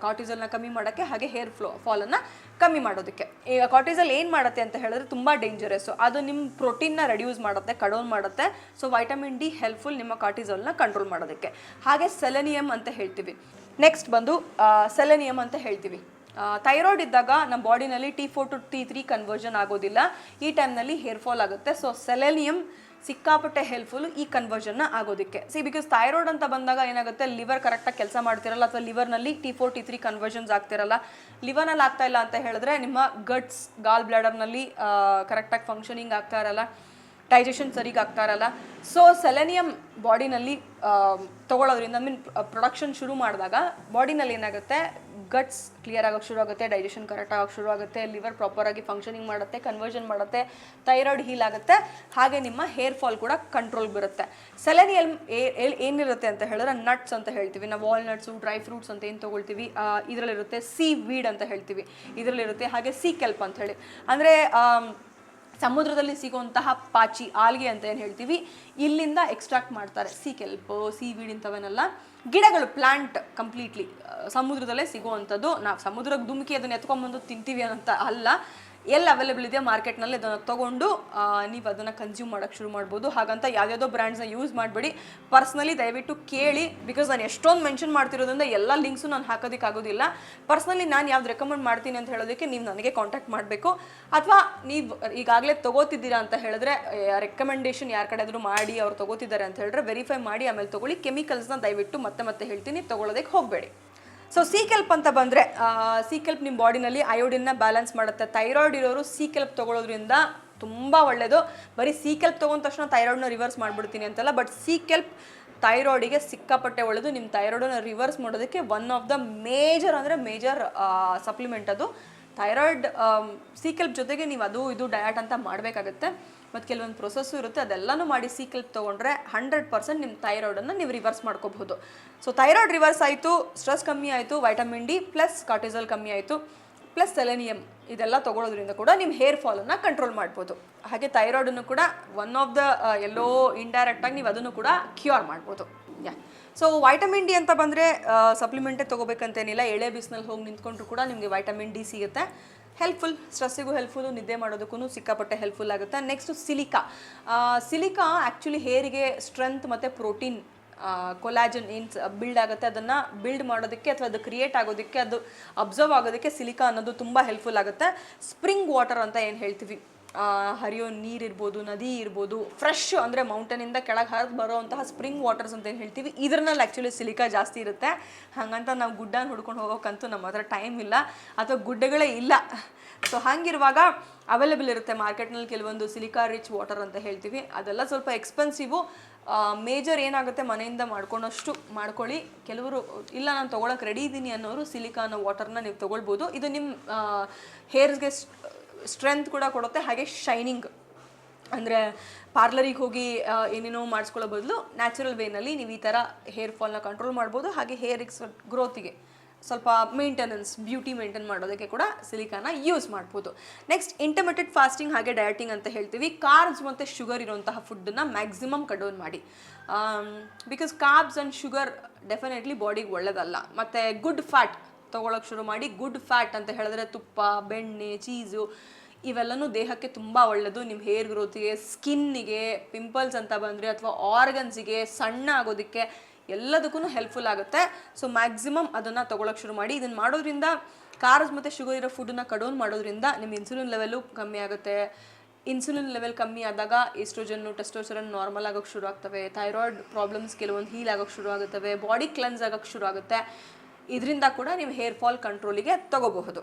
ಕಾರ್ಟಿಸಲ್ನ ಕಮ್ಮಿ ಮಾಡೋಕ್ಕೆ, ಹಾಗೆ ಹೇರ್ ಫಾಲನ್ನು ಕಮ್ಮಿ ಮಾಡೋದಕ್ಕೆ. ಈಗ ಕಾರ್ಟಿಸಲ್ ಏನು ಮಾಡುತ್ತೆ ಅಂತ ಹೇಳಿದ್ರೆ ತುಂಬ ಡೇಂಜರಸ್ಸು. ಅದು ನಿಮ್ಮ ಪ್ರೋಟೀನ್ನ ರೆಡ್ಯೂಸ್ ಮಾಡುತ್ತೆ, ಕಡಿಮೆ ಮಾಡುತ್ತೆ. ಸೊ ವೈಟಮಿನ್ ಡಿ ಹೆಲ್ಪ್ಫುಲ್ ನಿಮ್ಮ ಕಾರ್ಟಿಸಲ್ನ ಕಂಟ್ರೋಲ್ ಮಾಡೋದಕ್ಕೆ. ಹಾಗೆ ಸೆಲೆನಿಯಮ್ ಅಂತ ಹೇಳ್ತೀವಿ. ನೆಕ್ಸ್ಟ್ ಬಂದು ಸೆಲೆನಿಯಮ್ ಅಂತ ಹೇಳ್ತೀವಿ. ಥೈರಾಯ್ಡ್ ಇದ್ದಾಗ ನಮ್ಮ ಬಾಡಿನಲ್ಲಿ T4 to T3 ಕನ್ವರ್ಷನ್ ಆಗೋದಿಲ್ಲ. ಈ ಟೈಮ್ನಲ್ಲಿ ಹೇರ್ ಫಾಲ್ ಆಗುತ್ತೆ. ಸೊ ಸೆಲೆನಿಯಮ್ ಸಿಕ್ಕಾಪಟ್ಟೆ ಹೆಲ್ಪ್ಫುಲ್ ಈ ಕನ್ವರ್ಷನ್ನ ಆಗೋದಕ್ಕೆ. ಬಿಕಾಸ್ ಥೈರಾಯ್ಡ್ ಅಂತ ಬಂದಾಗ ಏನಾಗುತ್ತೆ, ಲಿವರ್ ಕರೆಕ್ಟಾಗಿ ಕೆಲಸ ಮಾಡ್ತಿರಲ್ಲ, ಅಥವಾ ಲಿವರ್ನಲ್ಲಿ T4 T3 ಕನ್ವರ್ಷನ್ಸ್ ಆಗ್ತಿರಲ್ಲ. ಲಿವರ್ನಲ್ಲಿ ಆಗ್ತಾ ಇಲ್ಲ ಅಂತ ಹೇಳಿದ್ರೆ ನಿಮ್ಮ ಗಟ್ಸ್, ಗಾಲ್ ಬ್ಲಾಡರ್ನಲ್ಲಿ ಕರೆಕ್ಟಾಗಿ ಫಂಕ್ಷನಿಂಗ್ ಆಗ್ತಾ ಇರಲ್ಲ, ಡೈಜೆಷನ್ ಸರಿಗೆ ಆಗ್ತಾ ಇರಲ್ಲ. ಸೊ ಸೆಲೆನಿಯಮ್ ಬಾಡಿನಲ್ಲಿ ತೊಗೊಳೋದ್ರಿಂದ ಪ್ರೊಡಕ್ಷನ್ ಶುರು ಮಾಡಿದಾಗ ಬಾಡಿನಲ್ಲಿ ಏನಾಗುತ್ತೆ, ಗಟ್ಸ್ ಕ್ಲಿಯರ್ ಆಗೋಕ್ಕೆ ಶುರು ಆಗುತ್ತೆ, ಡೈಜೆಷನ್ ಕರೆಕ್ಟ್ ಆಗೋಕ್ಕೆ ಶುರು ಆಗುತ್ತೆ, ಲಿವರ್ ಪ್ರಾಪರಾಗಿ ಫಂಕ್ಷನಿಂಗ್ ಮಾಡುತ್ತೆ, ಕನ್ವರ್ಷನ್ ಮಾಡುತ್ತೆ, ಥೈರಾಯ್ಡ್ ಹೀಲ್ ಆಗುತ್ತೆ, ಹಾಗೆ ನಿಮ್ಮ ಹೇರ್ ಫಾಲ್ ಕೂಡ ಕಂಟ್ರೋಲ್ ಬರುತ್ತೆ. ಸೆಲೆನಿಯಮ್ ಏನಿರುತ್ತೆ ಅಂತ ಹೇಳಿದ್ರೆ ನಟ್ಸ್ ಅಂತ ಹೇಳ್ತೀವಿ ನಾವು, ವಾಲ್ನಟ್ಸು, ಡ್ರೈ ಫ್ರೂಟ್ಸ್ ಅಂತ ಏನು ತೊಗೊಳ್ತೀವಿ ಇದರಲ್ಲಿರುತ್ತೆ. ಸೀ ವೀಡ್ ಅಂತ ಹೇಳ್ತೀವಿ ಇದರಲ್ಲಿರುತ್ತೆ. ಹಾಗೆ ಸೀ ಕೆಲ್ಪ್ ಅಂತ ಹೇಳಿ, ಅಂದರೆ ಸಮುದ್ರದಲ್ಲಿ ಸಿಗುವಂತಹ ಪಾಚಿ, ಆಲ್ಗೆ ಅಂತ ಏನು ಹೇಳ್ತೀವಿ, ಇಲ್ಲಿಂದ ಎಕ್ಸ್ಟ್ರಾಕ್ಟ್ ಮಾಡ್ತಾರೆ. ಸೀ ಕೆಲ್ಪ್, ಸೀ ವೀಡ್ ಇಂಥವನ್ನೆಲ್ಲ ಗಿಡಗಳು, ಪ್ಲಾಂಟ್ ಕಂಪ್ಲೀಟ್ಲಿ ಸಮುದ್ರದಲ್ಲೇ ಸಿಗುವಂಥದ್ದು. ನಾವು ಸಮುದ್ರಕ್ಕೆ ಧುಮುಕಿ ಅದನ್ನು ಎತ್ಕೊಂಡ್ಬಂದು ತಿಂತೀವಿ ಅಂತ ಅಲ್ಲ, ಎಲ್ಲಿ ಅವೈಲೇಬಲ್ ಇದೆಯೋ ಮಾರ್ಕೆಟ್ನಲ್ಲಿ ಅದನ್ನು ತೊಗೊಂಡು ನೀವು ಅದನ್ನು ಕನ್ಸ್ಯೂಮ್ ಮಾಡೋಕ್ಕೆ ಶುರು ಮಾಡ್ಬೋದು. ಹಾಗಂತ ಯಾವುದ್ಯಾವುದೋ ಬ್ರ್ಯಾಂಡ್ಸ್ನ ಯೂಸ್ ಮಾಡಬೇಡಿ. ಪರ್ಸ್ನಲಿ ದಯವಿಟ್ಟು ಕೇಳಿ, ಬಿಕಾಸ್ ನಾನು ಎಷ್ಟೊಂದು ಮೆನ್ಷನ್ ಮಾಡ್ತಿರೋದ್ರಿಂದ ಎಲ್ಲ ಲಿಂಕ್ಸು ನಾನು ಹಾಕೋದಕ್ಕಾಗೋದಿಲ್ಲ. ಪರ್ಸ್ನಲಿ ನಾನು ಯಾವ್ದು ರೆಕಮೆಂಡ್ ಮಾಡ್ತೀನಿ ಅಂತ ಹೇಳೋದಕ್ಕೆ ನೀವು ನನಗೆ ಕಾಂಟ್ಯಾಕ್ಟ್ ಮಾಡಬೇಕು. ಅಥವಾ ನೀವು ಈಗಾಗಲೇ ತೊಗೋತಿದ್ದೀರಾ ಅಂತ ಹೇಳಿದ್ರೆ, ರೆಕಮೆಂಡೇಷನ್ ಯಾರ ಕಡೆ ಆದರೂ ಮಾಡಿ ಅವ್ರು ತೊಗೋತಿದ್ದಾರೆ ಅಂತ ಹೇಳಿದ್ರೆ ವೆರಿಫೈ ಮಾಡಿ ಆಮೇಲೆ ತೊಗೊಳ್ಳಿ. ಕೆಮಿಕಲ್ಸ್ನ ದಯವಿಟ್ಟು ಮತ್ತೆ ಹೇಳ್ತೀನಿ, ತೊಗೊಳೋದಕ್ಕೆ ಹೋಗಬೇಡಿ. ಸೊ ಸಿ ಕೆಲ್ಪ್ ಅಂತ ಬಂದರೆ, ಸಿ ಕೆಲ್ಪ್ ನಿಮ್ಮ ಬಾಡಿನಲ್ಲಿ ಅಯೋಡಿನ್ನ ಬ್ಯಾಲೆನ್ಸ್ ಮಾಡುತ್ತೆ. ಥೈರಾಯ್ಡ್ ಇರೋರು ಸಿ ಕೆಲ್ಪ್ ತೊಗೊಳೋದ್ರಿಂದ ತುಂಬ ಒಳ್ಳೆಯದು. ಬರೀ ಸಿ ಕೆಲ್ಪ್ ತೊಗೊಂಡ ತಕ್ಷಣ ಥೈರಾಯ್ಡ್ನ ರಿವರ್ಸ್ ಮಾಡಿಬಿಡ್ತೀನಿ ಅಂತಲ್ಲ, ಬಟ್ ಸಿ ಕೆಲ್ಪ್ ಥೈರಾಯ್ಡಿಗೆ ಸಿಕ್ಕಾಪಟ್ಟೆ ಒಳ್ಳೆಯದು. ನಿಮ್ಮ ಥೈರಾಯ್ಡನ್ನ ರಿವರ್ಸ್ ಮಾಡೋದಕ್ಕೆ one of the major supplement ಅದು ಥೈರಾಯ್ಡ್. ಸಿ ಕೆಲ್ಪ್ ಜೊತೆಗೆ ನೀವು ಅದು ಇದು ಡಯಟ್ ಅಂತ ಮಾಡಬೇಕಾಗತ್ತೆ, ಮತ್ತು ಕೆಲವೊಂದು ಪ್ರೊಸೆಸ್ಸು ಇರುತ್ತೆ. ಅದೆಲ್ಲನೂ ಮಾಡಿ ಸಿ ಕೆಲ್ಪ್ ತೊಗೊಂಡ್ರೆ 100% ನಿಮ್ಮ ಥೈರಾಯ್ಡನ್ನು ನೀವು ರಿವರ್ಸ್ ಮಾಡ್ಕೋಬಹುದು. ಸೊ ಥೈರಾಯ್ಡ್ ರಿವರ್ಸ್ ಆಯಿತು, ಸ್ಟ್ರೆಸ್ ಕಮ್ಮಿ ಆಯಿತು, ವೈಟಮಿನ್ ಡಿ ಪ್ಲಸ್ ಕಾರ್ಟಿಸಲ್ ಕಮ್ಮಿ ಆಯಿತು, ಪ್ಲಸ್ ಸೆಲೆನಿಯಮ್ ಇದೆಲ್ಲ ತೊಗೊಳೋದ್ರಿಂದ ಕೂಡ ನಿಮ್ಮ ಹೇರ್ ಫಾಲನ್ನು ಕಂಟ್ರೋಲ್ ಮಾಡ್ಬೋದು. ಹಾಗೆ ಥೈರಾಯ್ಡನ್ನು ಕೂಡ ಒನ್ ಆಫ್ ದ ಎಲ್ಲೋ ಇಂಡೈರೆಕ್ಟಾಗಿ ನೀವು ಅದನ್ನು ಕೂಡ ಕ್ಯೂರ್ ಮಾಡ್ಬೋದು. ಸೊ ವೈಟಮಿನ್ ಡಿ ಅಂತ ಬಂದರೆ ಸಪ್ಲಿಮೆಂಟೇ ತೊಗೋಬೇಕಂತೇನಿಲ್ಲ. ಎಳೆ ಬಿಸಿನಲ್ಲಿ ಹೋಗಿ ನಿಂತ್ಕೊಂಡ್ರು ಕೂಡ ನಿಮಗೆ ವೈಟಮಿನ್ ಡಿ ಸಿಗುತ್ತೆ. ಹೆಲ್ಪ್ಫುಲ್, ಸ್ಟ್ರೆಸ್ಸಿಗೂ ಹೆಲ್ಪ್ಫುಲ್ಲು, ನಿದ್ದೆ ಮಾಡೋದಕ್ಕೂ ಸಿಕ್ಕಾಪಟ್ಟೆ ಹೆಲ್ಪ್ಫುಲ್ ಆಗುತ್ತೆ. Next silica. ಸಿಲಿಕಾ ಆ್ಯಕ್ಚುಲಿ ಹೇರಿಗೆ ಸ್ಟ್ರೆಂತ್ ಮತ್ತು ಪ್ರೋಟೀನ್, ಕೊಲಾಜನ್ ಏನು ಬಿಲ್ಡ್ ಆಗುತ್ತೆ ಅದನ್ನು ಬಿಲ್ಡ್ ಮಾಡೋದಕ್ಕೆ ಅಥವಾ ಅದು ಕ್ರಿಯೇಟ್ ಆಗೋದಕ್ಕೆ, ಅದು ಅಬ್ಸರ್ವ್ ಆಗೋದಕ್ಕೆ ಸಿಲಿಕಾ ಅನ್ನೋದು ತುಂಬ ಹೆಲ್ಪ್ಫುಲ್ ಆಗುತ್ತೆ. ಸ್ಪ್ರಿಂಗ್ ವಾಟರ್ ಅಂತ ಏನು ಹೇಳ್ತೀವಿ, ಹರಿಯೋ ನೀರಿರ್ಬೋದು, ನದಿ ಇರ್ಬೋದು, ಫ್ರೆಶ್ ಅಂದರೆ ಮೌಂಟೇನಿಂದ ಕೆಳಗೆ ಹರಿದು ಬರೋವಂತಹ ಸ್ಪ್ರಿಂಗ್ ವಾಟರ್ಸ್ ಅಂತ ಏನು ಹೇಳ್ತೀವಿ, ಇದರಲ್ಲಿ ಆ್ಯಕ್ಚುಲಿ ಸಿಲಿಕಾ ಜಾಸ್ತಿ ಇರುತ್ತೆ. ಹಾಗಂತ ನಾವು ಗುಡ್ಡನ ಹುಡ್ಕೊಂಡು ಹೋಗೋಕ್ಕಂತೂ ನಮ್ಮ ಹತ್ರ ಟೈಮ್ ಇಲ್ಲ, ಅಥವಾ ಗುಡ್ಡಗಳೇ ಇಲ್ಲ. ಸೊ ಹಾಗಿರುವಾಗ ಅವೈಲೇಬಲ್ ಇರುತ್ತೆ ಮಾರ್ಕೆಟ್ನಲ್ಲಿ ಕೆಲವೊಂದು ಸಿಲಿಕಾ ರಿಚ್ ವಾಟರ್ ಅಂತ ಹೇಳ್ತೀವಿ. ಅದೆಲ್ಲ ಸ್ವಲ್ಪ ಎಕ್ಸ್ಪೆನ್ಸಿವು. ಮೇಜರ್ ಏನಾಗುತ್ತೆ, ಮನೆಯಿಂದ ಮಾಡ್ಕೊಂಡಷ್ಟು ಮಾಡ್ಕೊಳ್ಳಿ. ಕೆಲವರು ಇಲ್ಲ ನಾನು ತೊಗೊಳಕ್ಕೆ ರೆಡಿ ಇದ್ದೀನಿ ಅನ್ನೋರು ಸಿಲಿಕಾ ಅನ್ನೋ ವಾಟರ್ನ ನೀವು ತೊಗೊಳ್ಬೋದು. ಇದು ನಿಮ್ಮ ಹೇರ್ಸ್ಗೆ ಸ್ಟ್ರೆಂತ್ ಕೂಡ ಕೊಡುತ್ತೆ, ಹಾಗೆ ಶೈನಿಂಗ್. ಅಂದರೆ ಪಾರ್ಲರಿಗೆ ಹೋಗಿ ಏನೇನೋ ಮಾಡಿಸ್ಕೊಳ್ಳೋ ಬದಲು ನ್ಯಾಚುರಲ್ ವೇನಲ್ಲಿ ನೀವು ಈ ಥರ ಹೇರ್ ಫಾಲ್ನ ಕಂಟ್ರೋಲ್ ಮಾಡ್ಬೋದು. ಹಾಗೆ ಹೇರಿಗೆ ಗ್ರೋತಿಗೆ ಸ್ವಲ್ಪ ಮೇಂಟೆನೆನ್ಸ್, ಬ್ಯೂಟಿ ಮೇಂಟೈನ್ ಮಾಡೋದಕ್ಕೆ ಕೂಡ ಸಿಲಿಕಾನ ಯೂಸ್ ಮಾಡ್ಬೋದು. ನೆಕ್ಸ್ಟ್ ಇಂಟರ್ಮಿಟೆಂಟ್ ಫಾಸ್ಟಿಂಗ್ ಹಾಗೆ ಡಯಟಿಂಗ್ ಅಂತ ಹೇಳ್ತೀವಿ. ಕಾರ್ಬ್ಸ್ ಮತ್ತು ಶುಗರ್ ಇರುವಂತಹ ಫುಡ್ಡನ್ನು ಮ್ಯಾಕ್ಸಿಮಮ್ ಕಂಟ್ರೋಲ್ ಮಾಡಿ. Because carbs and sugar definitely ಬಾಡಿಗೆ ಒಳ್ಳೆಯದಲ್ಲ. ಮತ್ತು ಗುಡ್ ಫ್ಯಾಟ್ ತೊಗೊಳಕ್ಕೆ ಶುರು ಮಾಡಿ. ಗುಡ್ ಫ್ಯಾಟ್ ಅಂತ ಹೇಳಿದ್ರೆ ತುಪ್ಪ, ಬೆಣ್ಣೆ, ಚೀಸು ಇವೆಲ್ಲನೂ ದೇಹಕ್ಕೆ ತುಂಬ ಒಳ್ಳೆಯದು. ನಿಮ್ಮ ಹೇರ್ ಗ್ರೋತಿಗೆ, ಸ್ಕಿನ್ನಿಗೆ, ಪಿಂಪಲ್ಸ್ ಅಂತ ಬಂದರೆ ಅಥವಾ ಆರ್ಗನ್ಸಿಗೆ, ಸಣ್ಣ ಆಗೋದಕ್ಕೆ ಎಲ್ಲದಕ್ಕೂ ಹೆಲ್ಪ್ಫುಲ್ ಆಗುತ್ತೆ. ಸೊ ಮ್ಯಾಕ್ಸಿಮಮ್ ಅದನ್ನು ತೊಗೊಳಕ್ಕೆ ಶುರು ಮಾಡಿ. ಇದನ್ನು ಮಾಡೋದ್ರಿಂದ, ಕಾರ್ಬ್ಸ್ ಮತ್ತು ಶುಗರ್ ಇರೋ ಫುಡ್ಡನ್ನು ಕಡಿಮೆ ಮಾಡೋದ್ರಿಂದ ನಿಮ್ಮ ಇನ್ಸುಲಿನ್ ಲೆವೆಲು ಕಮ್ಮಿ ಆಗುತ್ತೆ. ಇನ್ಸುಲಿನ್ ಲೆವೆಲ್ ಕಮ್ಮಿ ಆದಾಗ ಈಸ್ಟ್ರೋಜನ್ನು, ಟೆಸ್ಟೋಸ್ಟೆರಾನ್ ನಾರ್ಮಲ್ ಆಗೋಕ್ಕೆ ಶುರು ಆಗ್ತವೆ. ಥೈರಾಯ್ಡ್ ಪ್ರಾಬ್ಲಮ್ಸ್ ಕೆಲವೊಂದು ಹೀಲ್ ಆಗೋಕ್ಕೆ ಶುರು ಆಗುತ್ತವೆ. ಬಾಡಿ ಕ್ಲೆನ್ಸ್ ಆಗೋಕ್ಕೆ ಶುರು ಆಗುತ್ತೆ. ಇದರಿಂದ ಕೂಡ ನೀವು ಹೇರ್ ಫಾಲ್ ಕಂಟ್ರೋಲಿಗೆ ತಗೋಬಹುದು.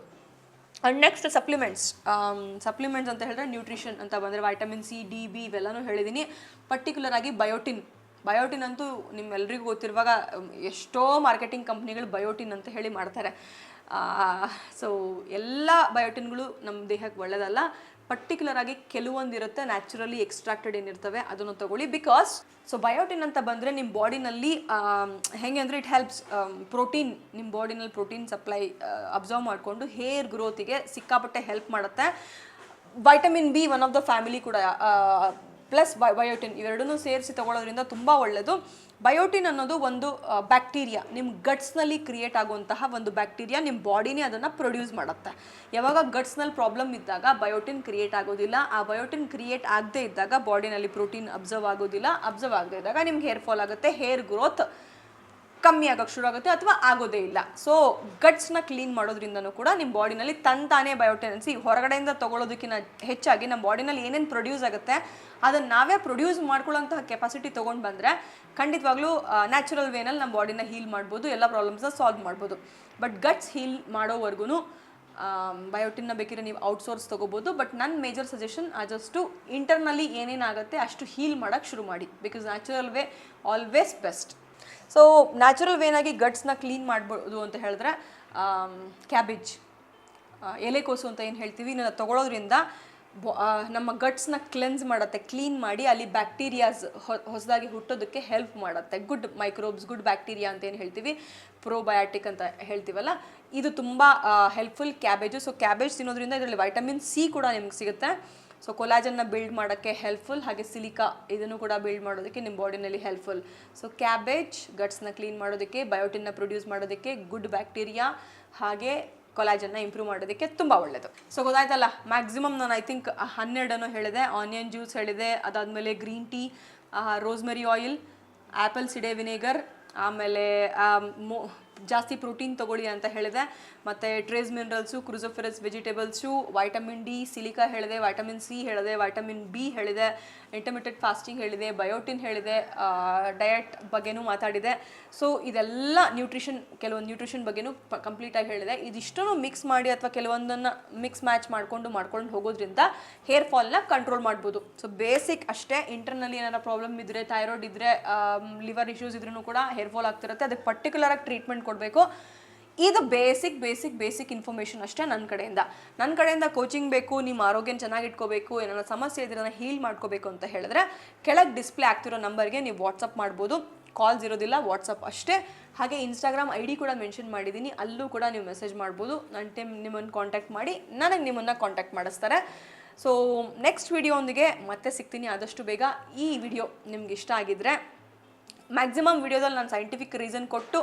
ಆ್ಯಂಡ್ ನೆಕ್ಸ್ಟ್ ಸಪ್ಲಿಮೆಂಟ್ಸ್ ಅಂತ ಹೇಳಿದ್ರೆ ನ್ಯೂಟ್ರಿಷನ್ ಅಂತ ಬಂದರೆ ವೈಟಮಿನ್ ಸಿ, ಡಿ, ಬಿ ಇವೆಲ್ಲನೂ ಹೇಳಿದ್ದೀನಿ. ಪರ್ಟಿಕ್ಯುಲರ್ ಆಗಿ ಬಯೋಟಿನ್ ಅಂತೂ ನಿಮ್ಮೆಲ್ಲರಿಗೂ ಗೊತ್ತಿರುವಾಗ ಎಷ್ಟೋ ಮಾರ್ಕೆಟಿಂಗ್ ಕಂಪ್ನಿಗಳು ಬಯೋಟಿನ್ ಅಂತ ಹೇಳಿ ಮಾಡ್ತಾರೆ. ಸೊ ಎಲ್ಲ ಬಯೋಟಿನ್ಗಳು ನಮ್ಮ ದೇಹಕ್ಕೆ ಒಳ್ಳೆಯದಲ್ಲ. ಪರ್ಟಿಕ್ಯುಲರ್ ಆಗಿ ಕೆಲವೊಂದಿರುತ್ತೆ ನ್ಯಾಚುರಲಿ ಎಕ್ಸ್ಟ್ರಾಕ್ಟೆಡ್ ಏನಿರ್ತವೆ ಅದನ್ನು ತಗೊಳ್ಳಿ. ಬಿಕಾಸ್ ಸೊ ಬಯೋಟಿನ್ ಅಂತ ಬಂದರೆ ನಿಮ್ಮ ಬಾಡಿನಲ್ಲಿ ಹೆಂಗೆ ಅಂದರೆ ಇಟ್ ಹೆಲ್ಪ್ಸ್ ಪ್ರೋಟೀನ್, ನಿಮ್ಮ ಬಾಡಿನಲ್ಲಿ ಪ್ರೋಟೀನ್ ಸಪ್ಲೈ ಅಬ್ಸರ್ವ್ ಮಾಡಿಕೊಂಡು ಹೇರ್ ಗ್ರೋತಿಗೆ ಸಿಕ್ಕಾಪಟ್ಟೆ ಹೆಲ್ಪ್ ಮಾಡುತ್ತೆ. Vitamin B one of the family ಕೂಡ, ಪ್ಲಸ್ ಬಯೋಟಿನ್ ಇವೆರಡನ್ನೂ ಸೇರಿಸಿ ತಗೊಳ್ಳೋದ್ರಿಂದ ತುಂಬ ಒಳ್ಳೆಯದು. ಬಯೋಟಿನ್ ಅನ್ನೋದು ಒಂದು ಬ್ಯಾಕ್ಟೀರಿಯಾ, ನಿಮ್ಮ ಗಟ್ಸ್ನಲ್ಲಿ ಕ್ರಿಯೇಟ್ ಆಗುವಂತಹ ಒಂದು ಬ್ಯಾಕ್ಟೀರಿಯಾ. ನಿಮ್ಮ ಬಾಡಿನೇ ಅದನ್ನು ಪ್ರೊಡ್ಯೂಸ್ ಮಾಡುತ್ತೆ. ಯಾವಾಗ ಗಟ್ಸ್ನಲ್ಲಿ ಪ್ರಾಬ್ಲಮ್ ಇದ್ದಾಗ ಬಯೋಟಿನ್ ಕ್ರಿಯೇಟ್ ಆಗೋದಿಲ್ಲ. ಆ ಬಯೋಟಿನ್ ಕ್ರಿಯೇಟ್ ಆಗದೇ ಇದ್ದಾಗ ಬಾಡಿನಲ್ಲಿ ಪ್ರೋಟೀನ್ ಅಬ್ಸರ್ವ್ ಆಗೋದಿಲ್ಲ. ಅಬ್ಸರ್ವ್ ಆಗದೇ ಇದ್ದಾಗ ನಿಮ್ಗೆ ಹೇರ್ ಫಾಲ್ ಆಗುತ್ತೆ, ಹೇರ್ ಗ್ರೋತ್ ಕಮ್ಮಿ ಆಗೋಕ್ಕೆ ಶುರು ಆಗುತ್ತೆ ಅಥವಾ ಆಗೋದೇ ಇಲ್ಲ. ಸೊ ಗಟ್ಸ್ನ ಕ್ಲೀನ್ ಮಾಡೋದ್ರಿಂದನೂ ಕೂಡ ನಿಮ್ಮ ಬಾಡಿನಲ್ಲಿ ತಾನೇ ಬಯೋಟಿನ್ ಹೊರಗಡೆಯಿಂದ ತೊಗೊಳೋದಕ್ಕಿಂತ ಹೆಚ್ಚಾಗಿ ನಮ್ಮ ಬಾಡಿನಲ್ಲಿ ಏನೇನು ಪ್ರೊಡ್ಯೂಸ್ ಆಗುತ್ತೆ ಅದನ್ನು ನಾವೇ ಪ್ರೊಡ್ಯೂಸ್ ಮಾಡ್ಕೊಳ್ಳೋಂತಹ ಕೆಪಾಸಿಟಿ ತೊಗೊಂಡು ಬಂದರೆ ಖಂಡಿತವಾಗ್ಲೂ ನ್ಯಾಚುರಲ್ ವೇನಲ್ಲಿ ನಮ್ಮ ಬಾಡಿನ ಹೀಲ್ ಮಾಡ್ಬೋದು, ಎಲ್ಲ ಪ್ರಾಬ್ಲಮ್ಸ್ನ ಸಾಲ್ವ್ ಮಾಡ್ಬೋದು. ಬಟ್ ಗಟ್ಸ್ ಹೀಲ್ ಮಾಡೋವರೆಗೂ ಬಯೋಟಿನ್ನ ಬೇಕಿದ್ರೆ ನೀವು ಔಟ್ಸೋರ್ಸ್ ತೊಗೋಬೋದು. ಬಟ್ ನನ್ನ ಮೇಜರ್ ಸಜೆಷನ್ ಆದಷ್ಟು ಇಂಟರ್ನಲ್ಲಿ ಏನೇನಾಗುತ್ತೆ ಅಷ್ಟು ಹೀಲ್ ಮಾಡೋಕ್ಕೆ ಶುರು ಮಾಡಿ. Because natural way always best. So natural ವೇನಾಗಿ ಗಟ್ಸ್ನ ಕ್ಲೀನ್ ಮಾಡ್ಬೋದು ಅಂತ ಹೇಳಿದ್ರೆ ಕ್ಯಾಬೇಜ್, ಎಲೆಕೋಸು ಅಂತ ಏನು ಹೇಳ್ತೀವಿ, ಇದನ್ನು ತೊಗೊಳೋದ್ರಿಂದ ನಮ್ಮ ಗಟ್ಸ್ನ ಕ್ಲೆನ್ಸ್ ಮಾಡುತ್ತೆ, ಕ್ಲೀನ್ ಮಾಡಿ ಅಲ್ಲಿ ಬ್ಯಾಕ್ಟೀರಿಯಾಸ್ ಹೊಸದಾಗಿ ಹುಟ್ಟೋದಕ್ಕೆ ಹೆಲ್ಪ್ ಮಾಡುತ್ತೆ. ಗುಡ್ ಮೈಕ್ರೋಬ್ಸ್, ಗುಡ್ ಬ್ಯಾಕ್ಟೀರಿಯಾ ಅಂತ ಏನು ಹೇಳ್ತೀವಿ, ಪ್ರೋಬಯಾಟಿಕ್ ಅಂತ ಹೇಳ್ತೀವಲ್ಲ, ಇದು ತುಂಬ ಹೆಲ್ಪ್ಫುಲ್ ಕ್ಯಾಬೇಜು. ಸೊ ಕ್ಯಾಬೇಜ್ ತಿನ್ನೋದ್ರಿಂದ ಇದರಲ್ಲಿ ವೈಟಮಿನ್ ಸಿ ಕೂಡ ನಿಮ್ಗೆ ಸಿಗುತ್ತೆ. ಸೊ ಕೊಲಾಜನ್ನ ಬಿಲ್ಡ್ ಮಾಡೋಕ್ಕೆ ಹೆಲ್ಪ್ಫುಲ್, ಹಾಗೆ ಸಿಲಿಕಾ ಇದನ್ನು ಕೂಡ ಬಿಲ್ಡ್ ಮಾಡೋದಕ್ಕೆ ನಿಮ್ಮ ಬಾಡಿನಲ್ಲಿ ಹೆಲ್ಪ್ಫುಲ್. ಸೊ ಕ್ಯಾಬೇಜ್ ಗಟ್ಸ್ನ ಕ್ಲೀನ್ ಮಾಡೋದಕ್ಕೆ, ಬಯೋಟಿನ್ನ ಪ್ರೊಡ್ಯೂಸ್ ಮಾಡೋದಕ್ಕೆ, ಗುಡ್ ಬ್ಯಾಕ್ಟೀರಿಯಾ ಹಾಗೆ ಕೊಲಾಜನ್ನ ಇಂಪ್ರೂವ್ ಮಾಡೋದಕ್ಕೆ ತುಂಬ ಒಳ್ಳೆಯದು. ಸೊ ಗೊತ್ತಾಯ್ತಲ್ಲ, ಮ್ಯಾಕ್ಸಿಮಮ್ ನಾನು ಐ ಥಿಂಕ್ 12 ಹೇಳಿದೆ. ಆನಿಯನ್ ಜ್ಯೂಸ್ ಹೇಳಿದೆ, ಅದಾದಮೇಲೆ green tea, rosemary oil, apple cider vinegar, ಆಮೇಲೆ ಜಾಸ್ತಿ ಪ್ರೋಟೀನ್ ತೊಗೊಳ್ಳಿ ಅಂತ ಹೇಳಿದೆ, ಮತ್ತು trace minerals, cruciferous vegetables, vitamin D, silica ಹೇಳಿದೆ, ವೈಟಮಿನ್ ಸಿ ಹೇಳಿದೆ, ವೈಟಮಿನ್ ಬಿ ಹೇಳಿದೆ, ಇಂಟರ್ಮಿಟೆಡ್ ಫಾಸ್ಟಿಂಗ್ ಹೇಳಿದೆ, ಬಯೋಟಿನ್ ಹೇಳಿದೆ, ಡಯಟ್ ಬಗ್ಗೆನೂ ಮಾತಾಡಿದೆ. ಸೊ ಇದೆಲ್ಲ ಕೆಲವೊಂದು ನ್ಯೂಟ್ರಿಷನ್ ಬಗ್ಗೆನೂ ಕಂಪ್ಲೀಟಾಗಿ ಹೇಳಿದೆ. ಇದಿಷ್ಟನ್ನು ಮಿಕ್ಸ್ ಮಾಡಿ ಅಥವಾ ಕೆಲವೊಂದನ್ನು ಮಿಕ್ಸ್ ಮ್ಯಾಚ್ ಮಾಡ್ಕೊಂಡು ಹೋಗೋದ್ರಿಂದ ಹೇರ್ ಫಾಲ್ನ ಕಂಟ್ರೋಲ್ ಮಾಡ್ಬೋದು. ಸೊ ಬೇಸಿಕ್ ಅಷ್ಟೇ. ಇಂಟರ್ನಲ್ಲಿ ಏನಾರ ಪ್ರಾಬ್ಲಮ್ ಇದ್ದರೆ, ಥೈರಾಯ್ಡ್ ಇದ್ದರೆ, ಲಿವರ್ ಇಶ್ಯೂಸ್ ಇದ್ರೂ ಕೂಡ ಹೇರ್ ಫಾಲ್ ಆಗ್ತಿರುತ್ತೆ. ಅದಕ್ಕೆ ಪರ್ಟಿಕ್ಯುಲರಾಗಿ ಟ್ರೀಟ್ಮೆಂಟ್ ಕೊಡಬೇಕು. ಇದು ಬೇಸಿಕ್ ಇನ್ಫಾರ್ಮೇಷನ್ ಅಷ್ಟೇ ನನ್ನ ಕಡೆಯಿಂದ. ಕೋಚಿಂಗ್ ಬೇಕು, ನಿಮ್ಮ ಆರೋಗ್ಯನ ಚೆನ್ನಾಗಿ ಇಟ್ಕೋಬೇಕು, ಏನಾರ ಸಮಸ್ಯೆ ಇದ್ರೆ ಹೀಲ್ ಮಾಡ್ಕೋಬೇಕು ಅಂತ ಹೇಳಿದ್ರೆ ಕೆಳಗೆ ಡಿಸ್ಪ್ಲೇ ಆಗ್ತಿರೋ ನಂಬರ್ಗೆ ನೀವು ವಾಟ್ಸಪ್ ಮಾಡ್ಬೋದು. ಕಾಲ್ಸ್ ಇರೋದಿಲ್ಲ, ವಾಟ್ಸಪ್ ಅಷ್ಟೇ. ಹಾಗೆ ಇನ್ಸ್ಟಾಗ್ರಾಮ್ ID ಕೂಡ ಮೆನ್ಷನ್ ಮಾಡಿದ್ದೀನಿ, ಅಲ್ಲೂ ಕೂಡ ನೀವು ಮೆಸೇಜ್ ಮಾಡ್ಬೋದು. ನನ್ನ ನಿಮ್ಮನ್ನು ಕಾಂಟ್ಯಾಕ್ಟ್ ಮಾಡಿ ನನಗೆ ನಿಮ್ಮನ್ನು ಕಾಂಟ್ಯಾಕ್ಟ್ ಮಾಡಿಸ್ತಾರೆ. ಸೊ ನೆಕ್ಸ್ಟ್ ವಿಡಿಯೋಂದಿಗೆ ಮತ್ತೆ ಸಿಗ್ತೀನಿ ಆದಷ್ಟು ಬೇಗ. ಈ ವಿಡಿಯೋ ನಿಮ್ಗೆ ಇಷ್ಟ ಆಗಿದ್ರೆ, ಮ್ಯಾಕ್ಸಿಮಮ್ ವಿಡಿಯೋದಲ್ಲಿ ನಾನು ಸೈಂಟಿಫಿಕ್ ರೀಸನ್ ಕೊಟ್ಟು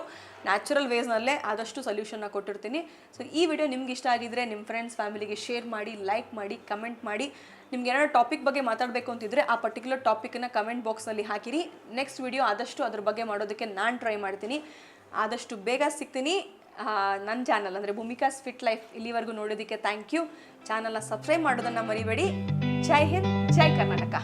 ನ್ಯಾಚುರಲ್ ವೇಸ್ನಲ್ಲೇ ಆದಷ್ಟು ಸೊಲ್ಯೂಷನ್ನ ಕೊಟ್ಟಿರ್ತೀನಿ. ಸೊ ಈ ವಿಡಿಯೋ ನಿಮ್ಗೆ ಇಷ್ಟ ಆಗಿದ್ರೆ ನಿಮ್ಮ ಫ್ರೆಂಡ್ಸ್ ಫ್ಯಾಮಿಲಿಗೆ ಶೇರ್ ಮಾಡಿ, ಲೈಕ್ ಮಾಡಿ, ಕಮೆಂಟ್ ಮಾಡಿ. ನಿಮ್ಗೆ ಏನಾದ್ರು ಟಾಪಿಕ್ ಬಗ್ಗೆ ಮಾತಾಡಬೇಕು ಅಂತಿದ್ರೆ ಆ ಪರ್ಟಿಕ್ಯುಲರ್ ಟಾಪಿಕನ್ನು ಕಮೆಂಟ್ ಬಾಕ್ಸ್ನಲ್ಲಿ ಹಾಕಿರಿ. ನೆಕ್ಸ್ಟ್ ವಿಡಿಯೋ ಆದಷ್ಟು ಅದ್ರ ಬಗ್ಗೆ ಮಾಡೋದಕ್ಕೆ ನಾನು ಟ್ರೈ ಮಾಡ್ತೀನಿ. ಆದಷ್ಟು ಬೇಗ ಸಿಗ್ತೀನಿ. ನನ್ನ ಚಾನಲ್ ಅಂದರೆ ಭೂಮಿಕಾಸ್ ಫಿಟ್ ಲೈಫ್ ಇಲ್ಲಿವರೆಗೂ ನೋಡೋದಕ್ಕೆ ಥ್ಯಾಂಕ್ ಯು. ಚಾನಲ್ನ ಸಬ್ಸ್ಕ್ರೈಬ್ ಮಾಡೋದನ್ನು ಮರಿಬೇಡಿ. ಜೈ ಹಿಂದ್, ಜೈ ಕರ್ನಾಟಕ.